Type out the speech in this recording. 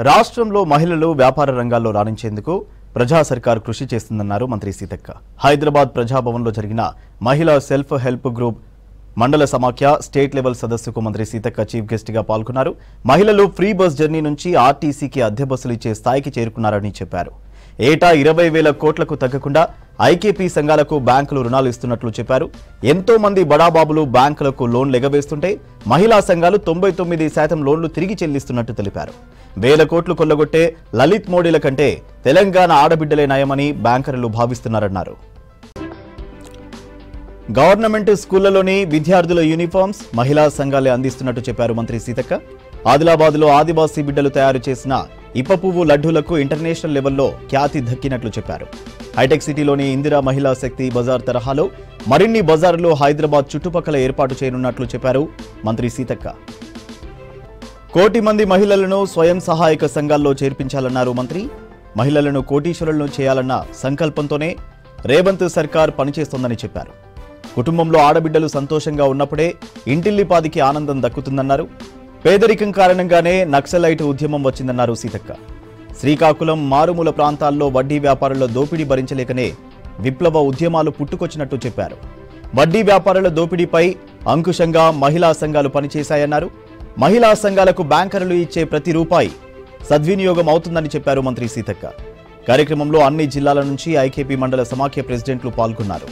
రాష్ట్రంలో మహిళలు వ్యాపార రంగాల్లో రాణించేందుకు ప్రజా సర్కార్ కృషి చేస్తుందన్నారు మంత్రి సీతక్క. హైదరాబాద్ ప్రజాభవన్లో జరిగిన మహిళా సెల్ఫ్ హెల్ప్ గ్రూప్ మండల సమాఖ్య స్టేట్ లెవెల్ సదస్సుకు మంత్రి సీతక్క చీఫ్ గెస్ట్ గా పాల్గొన్నారు. మహిళలు ఫ్రీ బస్ జర్నీ నుంచి ఆర్టీసీకి అద్దె బస్సులు ఇచ్చే స్థాయికి చేరుకున్నారని చెప్పారు. ఏటా 20,000 కోట్లకు తగ్గకుండా ఐకేపీ సంఘాలకు బ్యాంకులు రుణాలు ఇస్తున్నట్లు చెప్పారు. ఎంతో మంది బడాబాబులు బ్యాంకులకు లోన్లు ఎగవేస్తుంటే మహిళా సంఘాలు 99% లోన్లు తిరిగి చెల్లిస్తున్నట్టు తెలిపారు. 1,000 కోట్లు కొల్లగొట్టే లలిత్ మోడీల కంటే తెలంగాణ ఆడబిడ్డలే నయమని బ్యాంకర్లు భావిస్తున్నారన్నారు. గవర్నమెంట్ స్కూళ్లలోని విద్యార్థుల యూనిఫామ్స్ మహిళా సంఘాలే అందిస్తున్నట్టు చెప్పారు మంత్రి సీతక్క. ఆదిలాబాద్లో ఆదివాసీ బిడ్డలు తయారు చేసిన ఇప్పపువ్వు లడ్డూలకు ఇంటర్నేషనల్ లెవెల్లో ఖ్యాతి దక్కినట్లు చెప్పారు. హైటెక్ సిటీలోని ఇందిరా మహిళా శక్తి బజార్ తరహాలో మరిన్ని బజార్లు హైదరాబాద్ చుట్టుపక్కల ఏర్పాటు చేయనున్నట్లు చెప్పారు మంత్రి సీతక్క. 1 కోటి మంది మహిళలను స్వయం సహాయక సంఘాల్లో చేర్పించాలన్నారు మంత్రి. మహిళలను కోటీశ్వరులను చేయాలన్న సంకల్పంతోనే రేవంత్ సర్కార్ పనిచేస్తోందని చెప్పారు. కుటుంబంలో ఆడబిడ్డలు సంతోషంగా ఉన్నప్పుడే ఇంటిల్లిపాదికి ఆనందం దక్కుతుందన్నారు. పేదరికం కారణంగానే నక్సలైట్ ఉద్యమం వచ్చిందన్నారు సీతక్క. శ్రీకాకుళం మారుమూల ప్రాంతాల్లో వడ్డీ వ్యాపారుల దోపిడీ భరించలేకనే విప్లవ ఉద్యమాలు పుట్టుకొచ్చినట్టు చెప్పారు. వడ్డీ వ్యాపారుల దోపిడీపై అంకుశంగా మహిళా సంఘాలు పనిచేశాయన్నారు. మహిళా సంఘాలకు బ్యాంకర్లు ఇచ్చే ప్రతి రూపాయి సద్వినియోగం అవుతుందని చెప్పారు మంత్రి సీతక్క. కార్యక్రమంలో అన్ని జిల్లాల నుంచి ఐకేపీ మండల సమాఖ్య ప్రెసిడెంట్లు పాల్గొన్నారు.